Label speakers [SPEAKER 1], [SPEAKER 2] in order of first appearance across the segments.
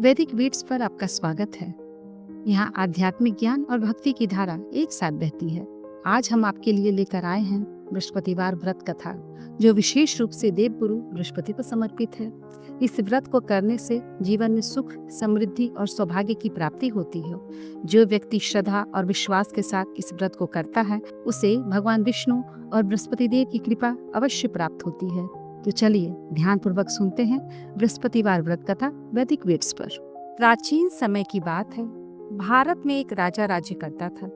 [SPEAKER 1] वैदिक वीड्स पर आपका स्वागत है। यहाँ आध्यात्मिक ज्ञान और भक्ति की धारा एक साथ बहती है। आज हम आपके लिए लेकर आए हैं बृहस्पतिवार व्रत कथा, जो विशेष रूप से देवगुरु बृहस्पति को समर्पित है। इस व्रत को करने से जीवन में सुख, समृद्धि और सौभाग्य की प्राप्ति होती है। जो व्यक्ति श्रद्धा और विश्वास के साथ इस व्रत को करता है, उसे भगवान विष्णु और बृहस्पति देव की कृपा अवश्य प्राप्त होती है। तो चलिए ध्यानपूर्वक सुनते हैं बृहस्पतिवार व्रत कथा वैदिक वेद्स पर। प्राचीन समय की बात है। भारत में एक राजा राज्य करता था।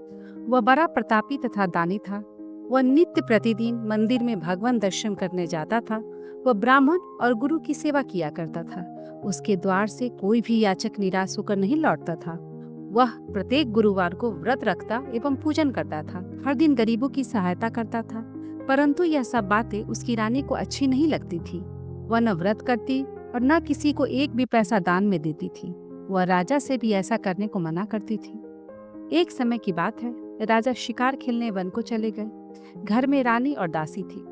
[SPEAKER 1] वह बड़ा प्रतापी तथा दानी था। वह नित्य प्रतिदिन मंदिर में भगवान दर्शन करने जाता था। वह ब्राह्मण और गुरु की सेवा किया करता था। उसके द्वार से कोई भी याचक निराश होकर नहीं लौटता था। वह प्रत्येक गुरुवार को व्रत रखता एवं पूजन करता था। हर दिन गरीबों की सहायता करता था। परंतु यह सब बातें उसकी रानी को अच्छी नहीं लगती थी। वह न व्रत करती और न किसी को एक भी पैसा दान में देती थी। वह राजा से भी ऐसा करने को मना करती थी। एक समय की बात है, राजा शिकार खेलने वन को चले गए। घर में रानी और दासी थी।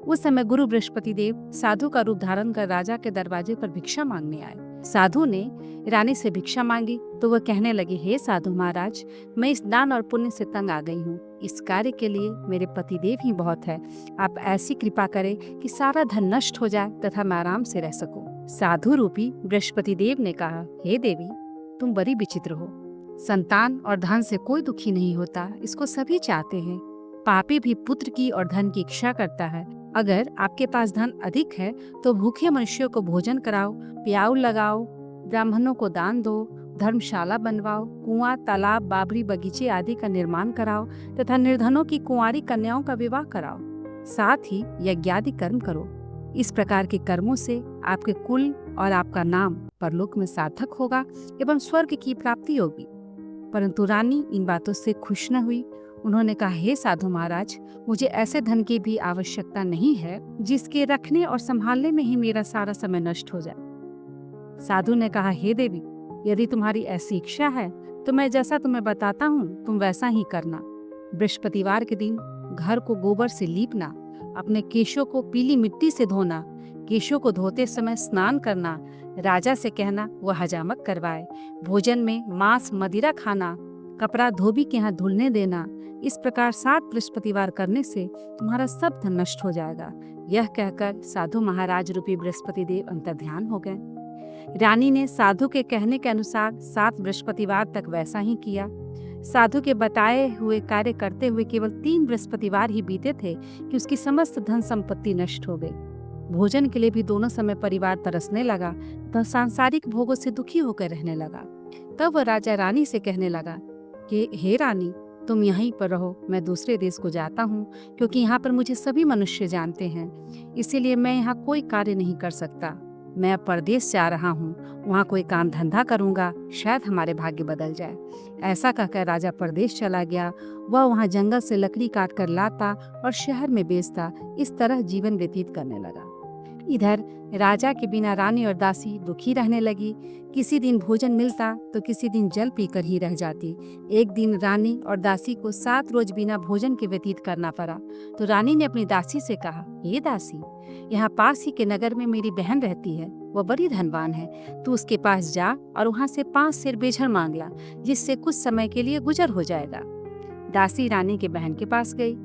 [SPEAKER 1] उस समय गुरु बृहस्पति देव साधु का रूप धारण कर राजा के दरवाजे पर भिक्षा मांगने आए। साधु ने रानी से भिक्षा मांगी तो वह कहने लगी, हे साधु महाराज, मैं इस दान और पुण्य से तंग आ गई हूँ। इस कार्य के लिए मेरे पतिदेव ही बहुत है। आप ऐसी कृपा करें कि सारा धन नष्ट हो जाए तथा मैं आराम से रह सकूं। साधु रूपी बृहस्पति देव ने कहा, हे देवी, तुम बड़ी विचित्र हो। संतान और धन से कोई दुखी नहीं होता, इसको सभी चाहते हैं। पापी भी पुत्र की और धन की इच्छा करता है। अगर आपके पास धन अधिक है तो भूखे मनुष्यों को भोजन कराओ, प्याऊ लगाओ, ब्राह्मणों को दान दो, धर्मशाला बनवाओ, कुआं, तालाब, बाबरी, बगीचे आदि का निर्माण कराओ तथा निर्धनों की कुंवारी कन्याओं का विवाह कराओ। साथ ही यज्ञादि कर्म करो। इस प्रकार के कर्मों से आपके कुल और आपका नाम परलोक में सार्थक होगा एवं स्वर्ग की प्राप्ति होगी। परंतु रानी इन बातों से खुश न हुई। उन्होंने कहा, हे साधु महाराज, मुझे ऐसे धन की भी आवश्यकता नहीं है जिसके रखने और संभालने में ही मेरा सारा समय नष्ट हो जाए। साधु ने कहा, हे देवी, यदि तुम्हारी ऐसी इच्छा है तो मैं जैसा तुम्हें बताता हूँ तुम वैसा ही करना। बृहस्पतिवार के दिन घर को गोबर से लीपना, अपने केशों को पीली मिट्टी से धोना, केशों को धोते समय स्नान करना, राजा से कहना वह हजामत करवाए, भोजन में मांस मदिरा खाना, कपड़ा धोबी के यहाँ धुलने देना। इस प्रकार 7 बृहस्पतिवार करने से तुम्हारा सब धन नष्ट हो जाएगा। यह कहकर साधु महाराज रूपी बृहस्पति देव अंतर्ध्यान हो गए। रानी ने साधु के कहने के अनुसार 7 बृहस्पतिवार तक वैसा ही किया। साधु के बताए हुए कार्य करते हुए केवल 3 बृहस्पतिवार ही बीते थे कि उसकी समस्त धन संपत्ति नष्ट हो गई। भोजन के लिए भी दोनों समय परिवार तरसने लगा तो सांसारिक भोगों से दुखी होकर रहने लगा। तब वह राजा रानी से कहने लगा कि हे रानी, तुम यहीं पर रहो, मैं दूसरे देश को जाता हूँ, क्योंकि यहाँ पर मुझे सभी मनुष्य जानते हैं। इसीलिए मैं यहाँ कोई कार्य नहीं कर सकता। मैं अब परदेश जा रहा हूँ, वहाँ कोई काम धंधा करूँगा, शायद हमारे भाग्य बदल जाए। ऐसा कहकर राजा परदेश चला गया। वह वहाँ जंगल से लकड़ी काट कर लाता और शहर में बेचता। इस तरह जीवन व्यतीत करने लगा। इधर राजा के बिना रानी और दासी दुखी रहने लगी। किसी दिन भोजन मिलता तो किसी दिन जल पीकर ही रह जाती। एक दिन रानी और दासी को 7 रोज बिना भोजन के व्यतीत करना पड़ा। तो रानी ने अपनी दासी से कहा, हे दासी, यहाँ पास ही के नगर में मेरी बहन रहती है, वह बड़ी धनवान है। तू उसके पास जा और वहाँ से 5 सेर बेझर मांग ला, जिससे कुछ समय के लिए गुजर हो जाएगा। दासी रानी के बहन के पास गई।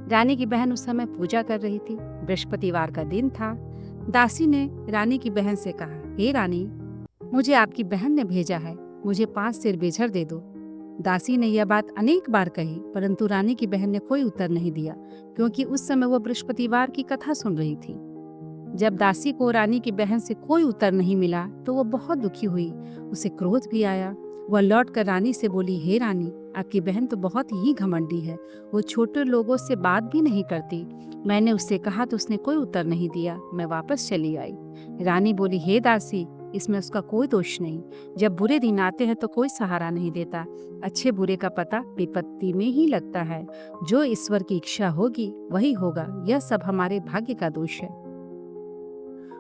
[SPEAKER 1] रानी की बहन उस समय पूजा कर रही थी। बृहस्पतिवार का दिन था। दासी ने रानी की बहन से कहा, हे रानी, मुझे आपकी बहन ने भेजा है, मुझे 5 सेर बेझर दे दो। दासी ने यह बात अनेक बार कही, परंतु रानी की बहन ने कोई उत्तर नहीं दिया, क्योंकि उस समय वह बृहस्पतिवार की कथा सुन रही थी। जब दासी को रानी की बहन से कोई उत्तर नहीं मिला तो वह बहुत दुखी हुई। उसे क्रोध भी आया। वह लौटकर रानी से बोली, हे रानी, आपकी बहन तो बहुत ही घमंडी है। वो छोटे लोगों से बात भी नहीं करती। मैंने उससे कहा तो उसने कोई उत्तर नहीं दिया। मैं वापस चली आई। रानी बोली, हे दासी, इसमें उसका कोई दोष नहीं। जब बुरे दिन आते हैं तो कोई सहारा नहीं देता। अच्छे बुरे का पता विपत्ति में ही लगता है। जो ईश्वर की इच्छा होगी वही होगा। यह सब हमारे भाग्य का दोष है।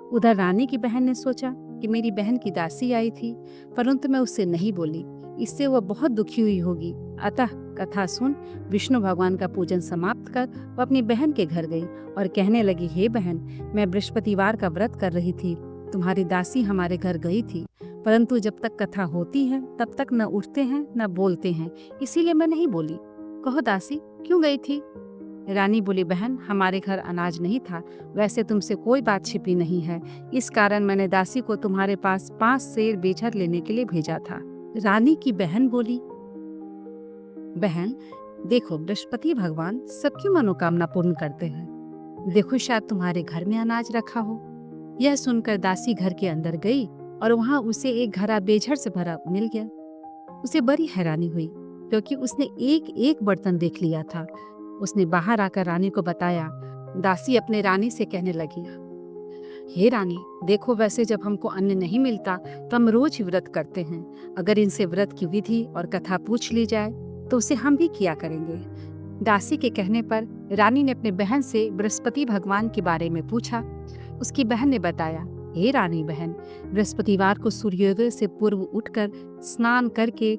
[SPEAKER 1] उधर रानी की बहन ने सोचा कि मेरी बहन की दासी आई थी, परंतु मैं उससे नहीं बोली, इससे वह बहुत दुखी हुई होगी। अतः कथा सुन विष्णु भगवान का पूजन समाप्त कर वह अपनी बहन के घर गई और कहने लगी, हे बहन, मैं बृहस्पतिवार का व्रत कर रही थी। तुम्हारी दासी हमारे घर गई थी, परंतु जब तक कथा होती है तब तक न उठते हैं न बोलते हैं, इसीलिए मैं नहीं बोली। कहो दासी, क्यों गई थी? रानी बोली, बहन, हमारे घर अनाज नहीं था। वैसे तुमसे कोई बात छिपी नहीं है, इस कारण मैंने दासी को तुम्हारे पास 5 सेर बेचर लेने के लिए भेजा था। रानी की बहन बोली, बहन देखो, बृहस्पति भगवान सबकी मनोकामना पूर्ण करते हैं। देखो, शायद तुम्हारे घर में अनाज रखा हो। यह सुनकर दासी घर के अंदर गई और वहां उसे एक घड़ा बेझर से भरा मिल गया। उसे बड़ी हैरानी हुई, क्योंकि उसने एक एक बर्तन देख लिया था। उसने बाहर आकर रानी को बताया। दासी अपने रानी से कहने लगी, हे रानी, देखो, वैसे जब हमको अन्न नहीं मिलता तो हम रोज ही व्रत करते हैं। अगर इनसे व्रत की विधि और कथा पूछ ली जाए तो उसे हम भी किया करेंगे। दासी के कहने पर रानी ने अपने बहन से बृहस्पति भगवान के बारे में पूछा। उसकी बहन ने बताया, हे रानी बहन, बृहस्पतिवार को सूर्योदय से पूर्व उठकर स्नान करके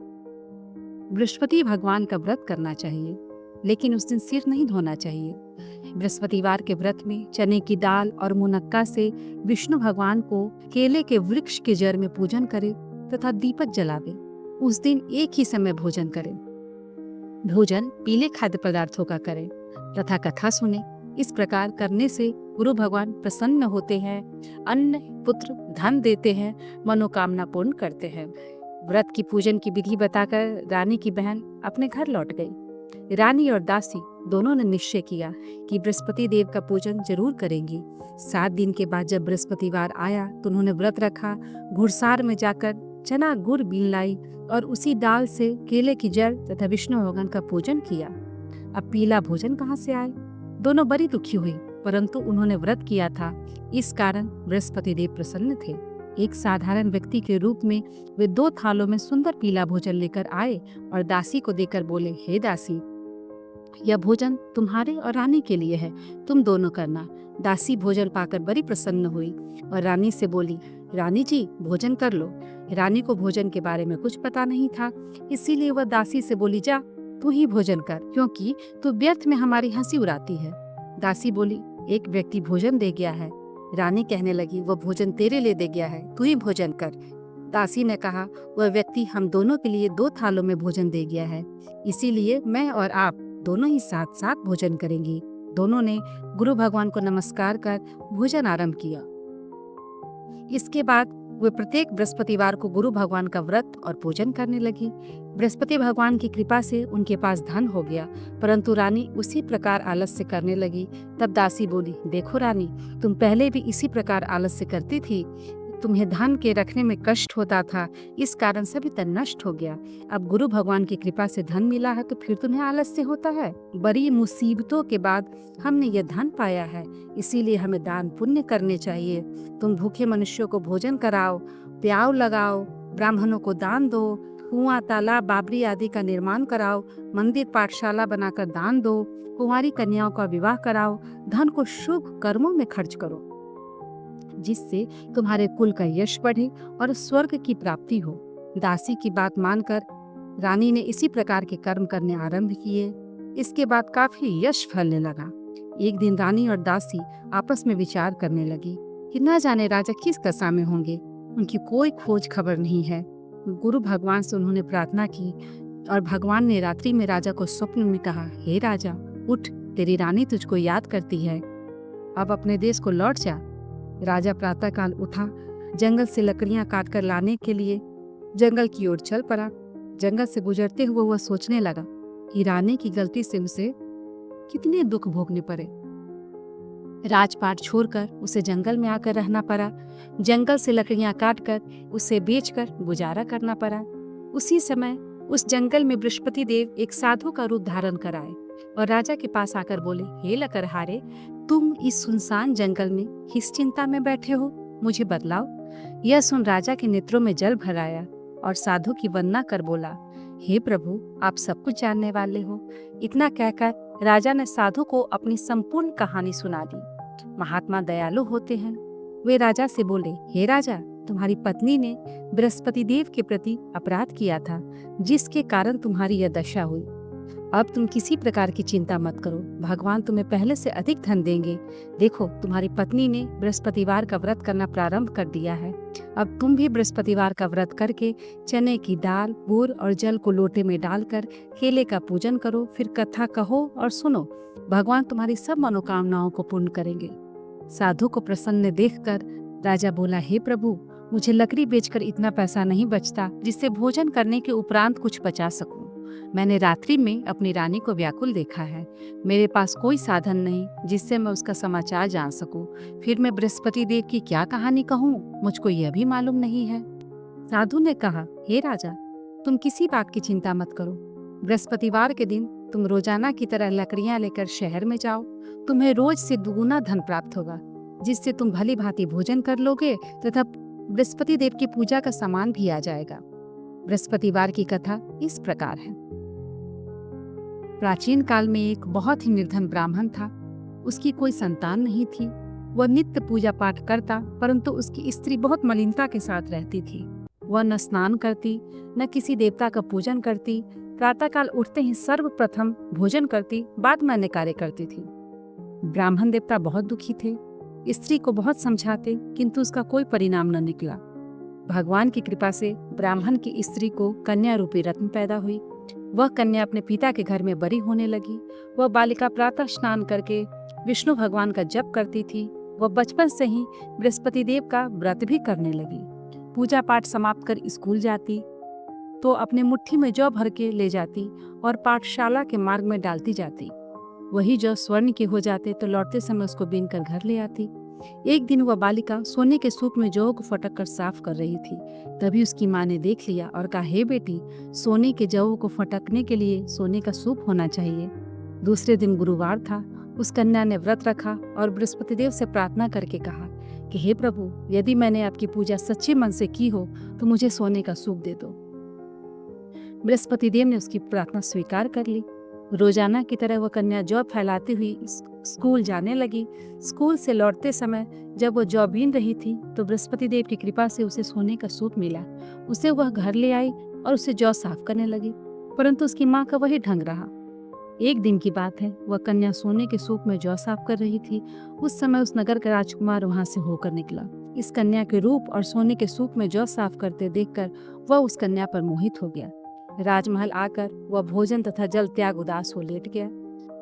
[SPEAKER 1] बृहस्पति भगवान का व्रत करना चाहिए, लेकिन उस दिन सिर नहीं धोना चाहिए। बृहस्पतिवार के व्रत में चने की दाल और मुनक्का से विष्णु भगवान को केले के वृक्ष के जड़ में पूजन करे तथा दीपक जलावे। उस दिन एक ही समय भोजन करे। भोजन पीले खाद्य पदार्थों का करे तथा कथा सुने। इस प्रकार करने से गुरु भगवान प्रसन्न होते हैं, अन्न, पुत्र, धन देते हैं, मनोकामना पूर्ण करते हैं। व्रत की पूजन की विधि बताकर रानी की बहन अपने घर लौट गई। रानी और दासी दोनों ने निश्चय किया कि बृहस्पति देव का पूजन जरूर करेंगी। 7 दिन के बाद जब बृहस्पतिवार आया तो उन्होंने व्रत रखा, घुड़सार में जाकर चना गुड़ बीन लाई और उसी दाल से केले की जड़ तथा विष्णु भगवान का पूजन किया। अब पीला भोजन कहाँ से आए? दोनों बड़ी दुखी हुई, परंतु उन्होंने व्रत किया था, इस कारण बृहस्पति देव प्रसन्न थे। एक साधारण व्यक्ति के रूप में वे 2 थालों में सुंदर पीला भोजन लेकर आए और दासी को देकर बोले, हे दासी, यह भोजन तुम्हारे और रानी के लिए है, तुम दोनों करना। दासी भोजन पाकर बड़ी प्रसन्न हुई और रानी से बोली, रानी जी, भोजन कर लो। रानी को भोजन के बारे में कुछ पता नहीं था, इसीलिए वह दासी से बोली, जा तू ही भोजन कर, क्योंकि तू व्यर्थ में हमारी हंसी उड़ाती है। दासी बोली, एक व्यक्ति भोजन दे गया है। रानी कहने लगी, वह भोजन तेरे लिए दे गया है, तू ही भोजन कर। दासी ने कहा, वह व्यक्ति हम दोनों के लिए 2 थालों में भोजन दे गया है, इसीलिए मैं और आप दोनों ही साथ साथ भोजन करेंगी। दोनों ने गुरु भगवान को नमस्कार कर भोजन आरंभ किया। इसके बाद वे प्रत्येक बृहस्पतिवार को गुरु भगवान का व्रत और पूजन करने लगी। बृहस्पति भगवान की कृपा से उनके पास धन हो गया, परंतु रानी उसी प्रकार आलस्य करने लगी। तब दासी बोली, देखो रानी, तुम पहले भी इसी प्रकार आलस्य करती थी, तुम्हें धन के रखने में कष्ट होता था, इस कारण सभी धन नष्ट हो गया। अब गुरु भगवान की कृपा से धन मिला है तो फिर तुम्हें आलस्य होता है। बड़ी मुसीबतों के बाद हमने यह धन पाया है, इसीलिए हमें दान पुण्य करने चाहिए। तुम भूखे मनुष्यों को भोजन कराओ, प्याव लगाओ, ब्राह्मणों को दान दो, कुआं, तालाब, बाबरी आदि का निर्माण कराओ, मंदिर, पाठशाला बनाकर दान दो, कुंवारी कन्याओं का विवाह कराओ, धन को शुभ कर्मों में खर्च करो, जिससे तुम्हारे कुल का यश बढ़े और स्वर्ग की प्राप्ति हो। दासी की बात मानकर रानी ने इसी प्रकार के कर्म करने आरंभ किए। इसके बाद काफी यश फलने लगा। एक दिन रानी और दासी आपस में विचार करने लगी कि न जाने राजा किस दशा में होंगे, उनकी कोई खोज खबर नहीं है। गुरु भगवान से उन्होंने प्रार्थना की और भगवान ने रात्रि में राजा को स्वप्न में कहा, हे राजा, उठ, तेरी रानी तुझको याद करती है, अब अपने देश को लौट जा। राजा प्रातःकाल उठा, जंगल से लकड़ियां काटकर लाने के लिए जंगल की ओर चल पड़ा। जंगल से गुजरते हुए वह सोचने लगा कि रानी की गलती से उसे कितने दुख भोगने पड़े। राजपाट छोड़कर उसे जंगल में आकर रहना पड़ा। जंगल से लकड़ियां काटकर उसे बेचकर गुजारा करना पड़ा। उसी समय उस जंगल में बृहस्पति देव एक साधु का रूप धारण कर आए और राजा के पास आकर बोले, हे लकड़हारे, तुम इस सुनसान जंगल में किस चिंता में बैठे हो, मुझे बतलाओ। यह सुन राजा के नेत्रों में जल भर आया और साधु की वंदना कर बोला, हे प्रभु, आप सब कुछ जानने वाले हो। इतना कहकर राजा ने साधु को अपनी संपूर्ण कहानी सुना दी। महात्मा दयालु होते हैं। वे राजा से बोले, हे राजा, तुम्हारी पत्नी ने बृहस्पति देव के प्रति अपराध किया था, जिसके कारण तुम्हारी यह दशा हुई। अब तुम किसी प्रकार की चिंता मत करो, भगवान तुम्हें पहले से अधिक धन देंगे। देखो, तुम्हारी पत्नी ने बृहस्पतिवार का व्रत करना प्रारंभ कर दिया है। अब तुम भी बृहस्पतिवार का व्रत करके चने की दाल, गुड़ और जल को लोटे में डालकर केले का पूजन करो, फिर कथा कहो और सुनो। भगवान तुम्हारी सब मनोकामनाओं को पूर्ण करेंगे। साधु को प्रसन्न देखकर राजा बोला, हे प्रभु, मुझे लकड़ी बेचकर इतना पैसा नहीं बचता जिससे भोजन करने के उपरांत कुछ बचा सकूं। मैंने रात्रि में अपनी रानी को व्याकुल देखा है। मेरे पास कोई साधन नहीं जिससे मैं उसका समाचार जान सकूं। फिर मैं बृहस्पति देव की क्या कहानी कहूँ, मुझको यह भी मालूम नहीं है। साधु ने कहा, हे राजा, तुम किसी बात की चिंता मत करो। बृहस्पतिवार के दिन तुम रोजाना की तरह लकड़ियां लेकर शहर में जाओ। तुम्हें रोज से दुगुना धन प्राप्त होगा, जिससे तुम भली भांति भोजन कर लोगे तथा बृहस्पति देव की पूजा का सामान भी आ जाएगा। बृहस्पतिवार की कथा इस प्रकार है। प्राचीन काल में एक बहुत ही निर्धन ब्राह्मण था। उसकी कोई संतान नहीं थी। वह नित्य पूजा पाठ करता, परंतु उसकी स्त्री बहुत मलिनता के साथ रहती थी। वह न स्नान करती, न किसी देवता का पूजन करती। प्रातःकाल उठते ही सर्वप्रथम भोजन करती, बाद में अन्य कार्य करती थी। ब्राह्मण देवता बहुत दुखी थे। स्त्री को बहुत समझाते, किंतु उसका कोई परिणाम न निकला। भगवान की कृपा से ब्राह्मण की स्त्री को कन्या रूपी रत्न पैदा हुई। वह कन्या अपने पिता के घर में बड़ी होने लगी। वह बालिका प्रातः स्नान करके विष्णु भगवान का जप करती थी। वह बचपन से ही बृहस्पति देव का व्रत भी करने लगी। पूजा पाठ समाप्त कर स्कूल जाती तो अपने मुट्ठी में जौ भर के ले जाती और पाठशाला के मार्ग में डालती जाती। वही जौ स्वर्ण के हो जाते तो लौटते समय उसको बीन कर घर ले आती। एक दिन वह बालिका सोने के सूप में जौ को फटक कर साफ कर रही थी। तभी उसकी माँ ने देख लिया और कहा, हे बेटी, सोने के जौ को फटकने के लिए सोने का सूप होना चाहिए। दूसरे दिन गुरुवार था। उस कन्या ने व्रत रखा और बृहस्पति देव से प्रार्थना करके कहा कि हे प्रभु, यदि मैंने आपकी पूजा सच्चे मन से की हो तो मुझे सोने का सूप दे दो। बृहस्पति देव ने उसकी प्रार्थना स्वीकार कर ली। रोजाना की तरह वह कन्या जौ फैलाती हुई स्कूल जाने लगी। स्कूल से लौटते समय जब वह जौ बीन रही थी तो बृहस्पति देव की कृपा से उसे सोने का सूप मिला। उसे वह घर ले आई और उसे जौ साफ करने लगी, परंतु उसकी माँ का वही ढंग रहा। एक दिन की बात है, वह कन्या सोने के सूप में जौ साफ कर रही थी। उस समय उस नगर का राजकुमार वहां से होकर निकला। इस कन्या के रूप और सोने के सूप में जौ साफ करते देखकर वह उस कन्या पर मोहित हो गया। राजमहल आकर वह भोजन तथा जल त्याग उदास हो लेट गया।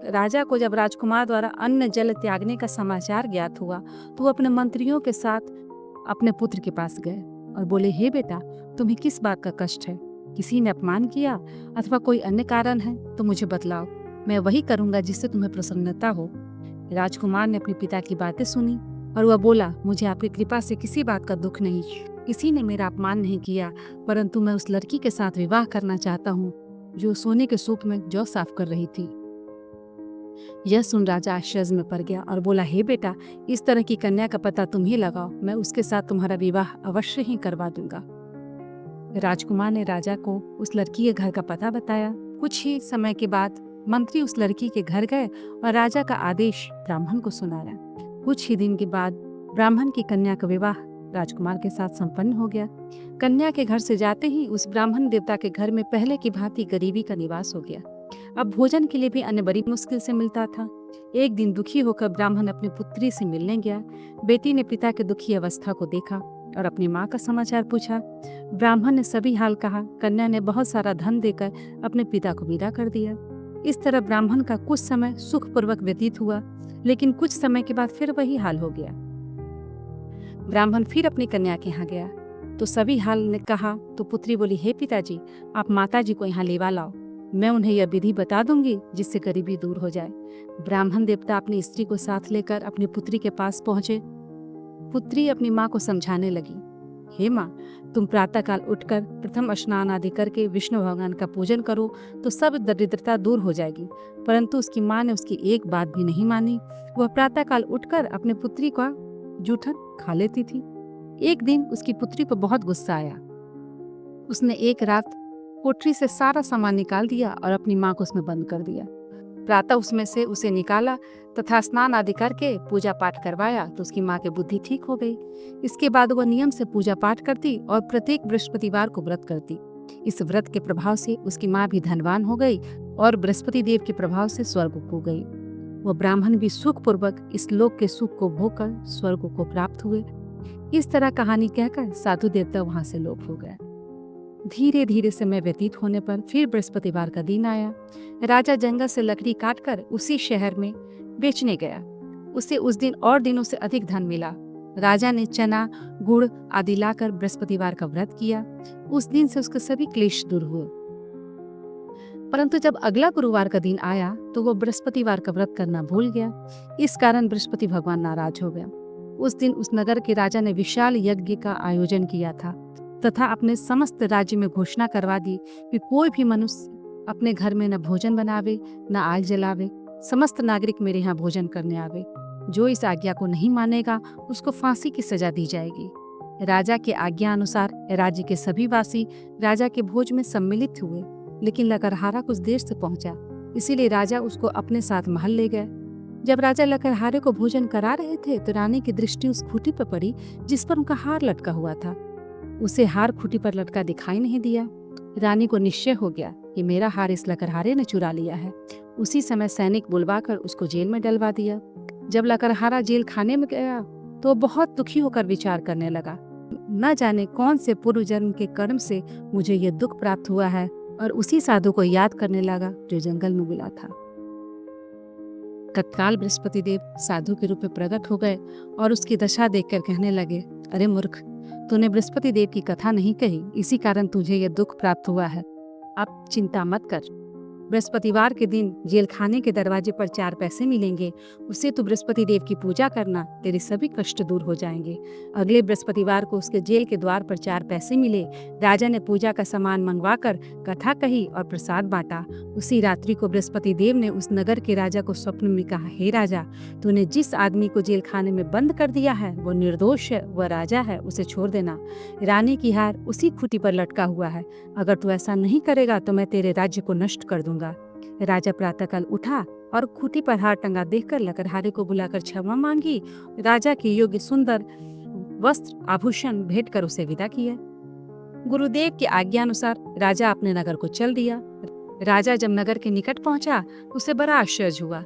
[SPEAKER 1] राजा को जब राजकुमार द्वारा अन्न जल त्यागने का समाचार ज्ञात हुआ तो वो अपने मंत्रियों के साथ अपने पुत्र के पास गए और बोले, हे बेटा, तुम्हें किस बात का कष्ट है? किसी ने अपमान किया अथवा कोई अन्य कारण है तो मुझे बतलाओ। मैं वही करूंगा जिससे तुम्हें प्रसन्नता हो। राजकुमार ने अपने पिता की बातें सुनी और वह बोला, मुझे आपकी कृपा से किसी बात का दुख नहीं। किसी ने मेरा अपमान नहीं किया, परंतु मैं उस लड़की के साथ विवाह करना चाहता हूँ जो सोने के सूप में जौ साफ कर रही थी। यह सुन राजा आश्चर्य में पड़ गया और बोला, हे बेटा, इस तरह की कन्या का पता तुम ही लगाओ, मैं उसके साथ तुम्हारा विवाह अवश्य ही करवा दूंगा। राजकुमार ने राजा को उस लड़की के घर का पता बताया। कुछ ही समय के बाद मंत्री उस लड़की के घर गए और राजा का आदेश ब्राह्मण को सुनाया। कुछ ही दिन के बाद ब्राह्मण की कन्या का विवाह राजकुमार के साथ संपन्न हो गया। कन्या के घर से जाते ही उस ब्राह्मण देवता के घर में पहले की भांति गरीबी का निवास हो गया। अब भोजन के लिए भी अन्न बड़ी मुश्किल से मिलता था। एक दिन दुखी होकर ब्राह्मण अपनी पुत्री से मिलने गया। बेटी ने पिता की दुखी अवस्था को देखा और अपनी माँ का समाचार पूछा। ब्राह्मण ने सभी हाल कहा। कन्या ने बहुत सारा धन देकर अपने पिता को विदा कर दिया। इस तरह ब्राह्मण का कुछ समय सुखपूर्वक व्यतीत हुआ, लेकिन कुछ समय के बाद फिर वही हाल हो गया। ब्राह्मण फिर अपनी कन्या के यहाँ गया तो सभी हाल ने कहा तो पुत्री बोली, हे पिताजी, आप माताजी को यहाँ लेवा लाओ, मैं उन्हें यह विधि बता दूंगी जिससे गरीबी दूर हो जाए। ब्राह्मण देवता अपनी स्त्री को साथ लेकर अपनी पुत्री के पास पहुंचे। पुत्री अपनी माँ को समझाने लगी, हे माँ, तुम प्रातःकाल उठकर प्रथम स्नान आदि करके विष्णु भगवान का पूजन करो तो सब दरिद्रता दूर हो जाएगी। परंतु उसकी माँ ने उसकी एक बात भी नहीं मानी। वह प्रातःकाल उठकर अपने पुत्री का जूठन खा लेती थी। एक दिन उसकी पुत्री पर बहुत गुस्सा आया। उसने एक रात कोठरी से सारा सामान निकाल दिया और अपनी माँ को उसमें बंद कर दिया। प्रातः उसमें से उसे निकाला तथा स्नान आदि करके पूजा पाठ करवाया तो उसकी माँ की बुद्धि ठीक हो गई। इसके बाद वह नियम से पूजा पाठ करती और प्रत्येक बृहस्पतिवार को व्रत करती। इस व्रत के प्रभाव से उसकी माँ भी धनवान हो गई और बृहस्पति देव के प्रभाव से स्वर्ग को गई। वह ब्राह्मण भी सुखपूर्वक इस लोक के सुख को भोगकर स्वर्ग को प्राप्त हुए। इस तरह कहानी कहकर साधु देवता वहां से लोप हो गए। धीरे धीरे समय व्यतीत होने पर फिर बृहस्पतिवार का दिन आया। राजा जंगल से लकड़ी काटकर उसी शहर में बेचने गया। उसे उस दिन और दिनों से अधिक धन मिला। राजा ने चना, गुड़ आदि लाकर बृहस्पतिवार का व्रत किया। उस दिन से उसके सभी क्लेश दूर हुए। परंतु जब अगला गुरुवार का दिन आया तो वो बृहस्पतिवार का व्रत करना भूल गया। इस कारण बृहस्पति भगवान नाराज हो गया। उस दिन उस नगर के राजा ने विशाल यज्ञ का आयोजन किया था तथा अपने समस्त राज्य में घोषणा करवा दी कि कोई भी मनुष्य अपने घर में न भोजन बनावे न आग जलावे। समस्त नागरिक मेरे यहाँ भोजन करने आवे। जो इस आज्ञा को नहीं मानेगा उसको फांसी की सजा दी जाएगी। राजा के आज्ञा अनुसार राज्य के सभी वासी राजा के भोज में सम्मिलित हुए, लेकिन लकड़हारा कुछ देर से पहुंचा, इसीलिए राजा उसको अपने साथ महल ले गए। जब राजा लकड़हारे को भोजन करा रहे थे तो रानी की दृष्टि उस खूंटी पर पड़ी जिस पर उनका हार लटका हुआ था। उसे हार खूंटी पर लटका दिखाई नहीं दिया। रानी को निश्चय हो गया कि मेरा हार इस लकड़हारे ने चुरा लिया है। उसी समय सैनिक बुलवाकर उसको जेल में डलवा दिया। जब लकड़हारा जेल खाने में गया तो बहुत दुखी होकर विचार करने लगा, न जाने कौन से पूर्व जन्म के कर्म से मुझे ये दुख प्राप्त हुआ है, और उसी साधु को याद करने लगा जो जंगल में मिला था। तत्काल बृहस्पति देव साधु के रूप में प्रकट हो गए और उसकी दशा देखकर कहने लगे, अरे मूर्ख, तूने बृहस्पति देव की कथा नहीं कही, इसी कारण तुझे यह दुख प्राप्त हुआ है। अब चिंता मत कर। बृहस्पतिवार के दिन जेल खाने के दरवाजे पर 4 पैसे मिलेंगे, उससे तू बृहस्पति देव की पूजा करना, तेरे सभी कष्ट दूर हो जाएंगे। अगले बृहस्पतिवार को उसके जेल के द्वार पर 4 पैसे मिले। राजा ने पूजा का सामान मंगवाकर कथा कही और प्रसाद बांटा। उसी रात्रि को बृहस्पति देव ने उस नगर के राजा को स्वप्न में कहा, हे राजा, तूने जिस आदमी को जेल खाने में बंद कर दिया है वो निर्दोष है, वह राजा है, उसे छोड़ देना। रानी की हार उसी खूंटी पर लटका हुआ है। अगर तू ऐसा नहीं करेगा तो मैं तेरे राज्य को नष्ट कर दूंगा। राजा प्रातःकाल उठा और खूंटी पर हार टंगा देखकर लकड़हारे को बुलाकर क्षमा मांगी। राजा के योग्य सुंदर वस्त्र आभूषण भेंट कर उसे विदा किया। गुरुदेव की आज्ञा अनुसार राजा अपने नगर को चल दिया। राजा जब नगर के निकट पहुंचा तो उसे बड़ा आश्चर्य हुआ।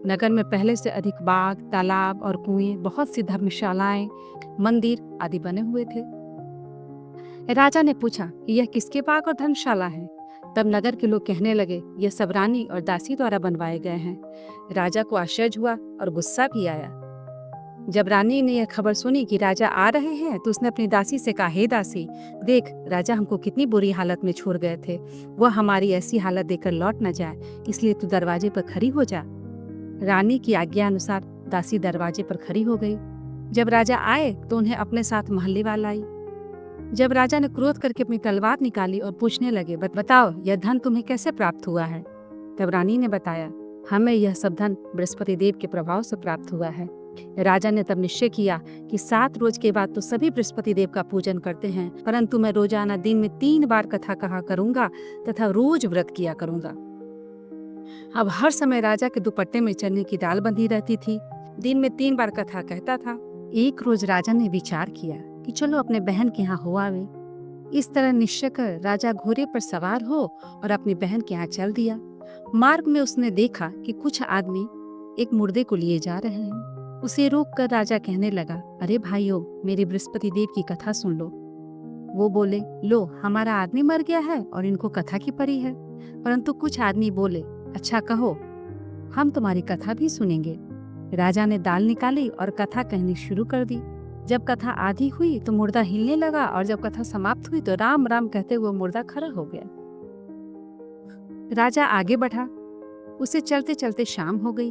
[SPEAKER 1] नगर में पहले से अधिक बाग, तालाब और कुएं, बहुत सी धर्मशालाएं, मंदिर आदि बने हुए थे। राजा ने पूछा कि यह किसके बाग और धर्मशाला है? तब नगर के लोग कहने लगे, यह सब रानी और दासी द्वारा बनवाए गए हैं। राजा को आश्चर्य हुआ और गुस्सा भी आया। जब रानी ने यह खबर सुनी कि राजा आ रहे हैं तो उसने अपनी दासी से कहा, हे दासी, देख, राजा हमको कितनी बुरी हालत में छोड़ गए थे। वह हमारी ऐसी हालत देखकर लौट न जाए, इसलिए तू दरवाजे पर खड़ी हो जा। रानी की आज्ञा अनुसार दासी दरवाजे पर खड़ी हो गई। जब राजा आए तो उन्हें अपने साथ महल्लेवाल लाई। जब राजा ने क्रोध करके अपनी तलवार निकाली और पूछने लगे, बताओ, यह धन तुम्हें कैसे प्राप्त हुआ है? तब रानी ने बताया, हमें यह सब धन बृहस्पति देव के प्रभाव से प्राप्त हुआ है। राजा ने तब निश्चय किया कि 7 रोज के बाद तो सभी बृहस्पति देव का पूजन करते हैं, परंतु मैं रोजाना दिन में 3 बार कथा कहा करूंगा तथा रोज व्रत किया करूंगा। अब हर समय राजा के दुपट्टे में चने की दाल बंधी रहती थी। दिन में 3 बार कथा कहता था। एक रोज राजा ने विचार किया कि चलो अपने बहन के यहाँ हो आवे। इस तरह निश्चय कर राजा घोड़े पर सवार हो और अपनी बहन के यहाँ चल दिया। मार्ग में उसने देखा कि कुछ आदमी एक मुर्दे को लिए जा रहे हैं। उसे रोककर राजा कहने लगा, अरे भाइयों, मेरे बृहस्पति देव की कथा सुन लो। वो बोले, लो, हमारा आदमी मर गया है और इनको कथा की पड़ी है। परंतु कुछ आदमी बोले, अच्छा कहो, हम तुम्हारी कथा भी सुनेंगे। राजा ने दाल निकाली और कथा कहनी शुरू कर दी। जब कथा आधी हुई तो मुर्दा हिलने लगा और जब कथा समाप्त हुई तो राम राम कहते हुए मुर्दा खड़ा हो गया। राजा आगे बढ़ा। उसे चलते चलते शाम हो गई।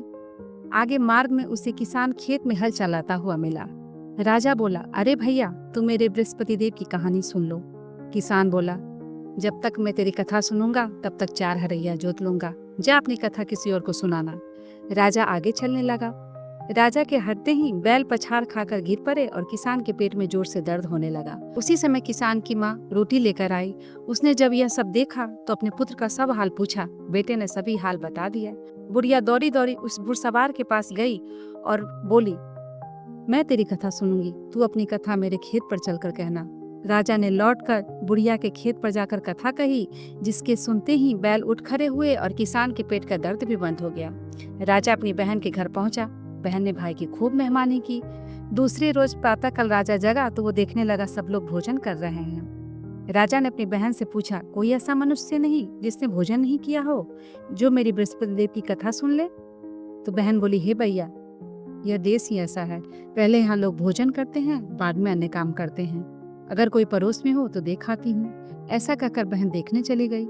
[SPEAKER 1] आगे मार्ग में उसे किसान खेत में हल चलाता हुआ मिला। राजा बोला, अरे भैया, तुम मेरे बृहस्पति देव की कहानी सुन लो। किसान बोला, जब तक मैं तेरी कथा सुनूंगा तब तक 4 हरैया जोत लूंगा। जा अपनी कथा किसी और को सुनाना। राजा आगे चलने लगा। राजा के हटते ही बैल पछाड़ खाकर गिर पड़े और किसान के पेट में जोर से दर्द होने लगा। उसी समय किसान की माँ रोटी लेकर आई। उसने जब यह सब देखा तो अपने पुत्र का सब हाल पूछा। बेटे ने सभी हाल बता दिया। बुढ़िया दौड़ी दौड़ी उस घुड़सवार के पास गई और बोली, मैं तेरी कथा सुनूंगी, तू अपनी कथा मेरे खेत पर चलकर कहना। राजा ने लौटकर बुढ़िया के खेत पर जाकर कथा कही, जिसके सुनते ही बैल उठ खड़े हुए और किसान के पेट का दर्द भी बंद हो गया। राजा अपनी बहन के घर पहुंचा। बहन ने भाई की खूब मेहमानी की। दूसरे रोज प्रातःकाल राजा जगा तो वो देखने लगा सब लोग भोजन कर रहे हैं। राजा ने अपनी बहन से पूछा, कोई ऐसा मनुष्य नहीं जिसने भोजन नहीं किया हो, जो मेरी बृहस्पति देव की कथा सुन ले? तो बहन बोली, हे भैया, यह देश ही ऐसा है, पहले यहाँ लोग भोजन करते हैं, बाद में अन्य काम करते हैं। अगर कोई पड़ोस में हो तो देख आती हूँ। ऐसा कहकर बहन देखने चली गई,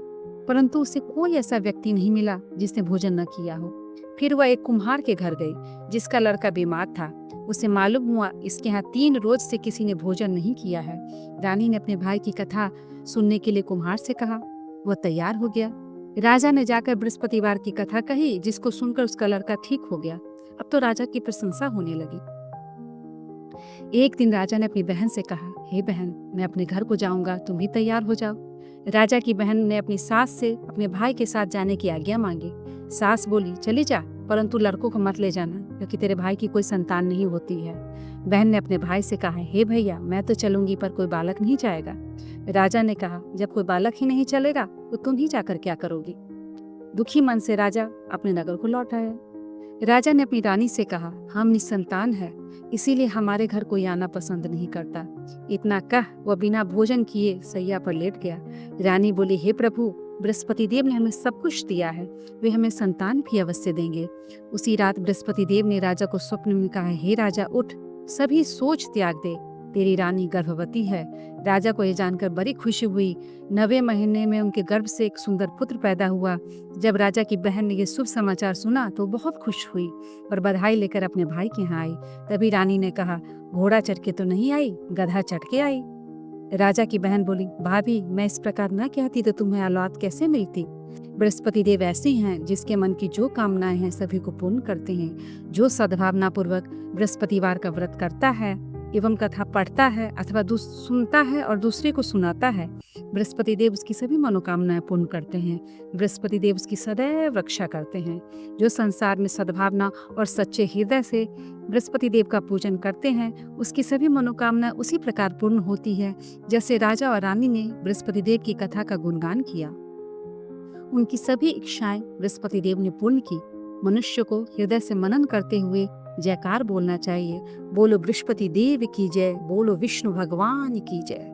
[SPEAKER 1] परंतु उसे कोई ऐसा व्यक्ति नहीं मिला जिसने भोजन न किया हो। फिर वह एक कुम्हार के घर गई, जिसका लड़का बीमार था। उसे मालूम हुआ इसके यहाँ 3 रोज से किसी ने भोजन नहीं किया है। रानी ने अपने भाई की कथा सुनने के लिए कुम्हार से कहा। वह तैयार हो गया। राजा ने जाकर बृहस्पतिवार की कथा कही, जिसको सुनकर उसका लड़का ठीक हो गया। अब तो राजा की प्रशंसा होने लगी। एक दिन राजा ने अपनी बहन से कहा, हे बहन, मैं अपने घर को जाऊंगा, तुम भी तैयार हो जाओ। राजा की बहन ने अपनी सास से अपने भाई के साथ जाने की आज्ञा मांगी। सास बोली, चली जा, परंतु लड़कों को मत ले जाना, क्योंकि तेरे भाई की कोई संतान नहीं होती है। बहन ने अपने भाई से कहा, हे भैया, मैं तो चलूंगी, पर कोई बालक नहीं जाएगा। राजा ने कहा, जब कोई बालक ही नहीं चलेगा तो तुम ही जाकर क्या करोगी? दुखी मन से राजा अपने नगर को लौट आया। राजा ने अपनी रानी से कहा, हम निसंतान है, इसीलिए हमारे घर कोई आना पसंद नहीं करता। इतना कह वह बिना भोजन किए सैया पर लेट गया। रानी बोली, हे प्रभु, बृहस्पति देव ने हमें सब कुछ दिया है, वे हमें संतान भी अवश्य देंगे। उसी रात बृहस्पति देव ने राजा को स्वप्न में कहा, हे राजा, उठ, सभी सोच त्याग दे, तेरी रानी गर्भवती है। राजा को यह जानकर बड़ी खुशी हुई। 9वें महीने में उनके गर्भ से एक सुंदर पुत्र पैदा हुआ। जब राजा की बहन ने यह शुभ समाचार सुना तो बहुत खुश हुई और बधाई लेकर अपने भाई के यहाँ आई। तभी रानी ने कहा, घोड़ा चढ़ के तो नहीं आई, गधा चढ़ के आई। राजा की बहन बोली, भाभी, मैं इस प्रकार न कहती तो तुम्हें औलाद कैसे मिलती? बृहस्पति देव ऐसे हैं जिसके मन की जो कामनाएं हैं सभी को पूर्ण करते हैं। जो सद्भावना पूर्वक बृहस्पतिवार का व्रत करता है एवं कथा पढ़ता है अथवा सुनता है और दूसरे को सुनाता है, बृहस्पति देव उसकी सभी मनोकामनाएं पूर्ण करते हैं। बृहस्पति देव उसकी सदैव रक्षा करते हैं। जो संसार में सद्भावना और सच्चे हृदय से बृहस्पति देव का पूजन करते हैं, उसकी सभी मनोकामनाएं उसी प्रकार पूर्ण होती है जैसे राजा और रानी ने बृहस्पति देव की कथा का गुणगान किया। उनकी सभी इच्छाएं बृहस्पति देव ने पूर्ण की। मनुष्य को हृदय से मनन करते हुए जयकार बोलना चाहिए। बोलो बृहस्पति देव की जय, बोलो विष्णु भगवान की जय।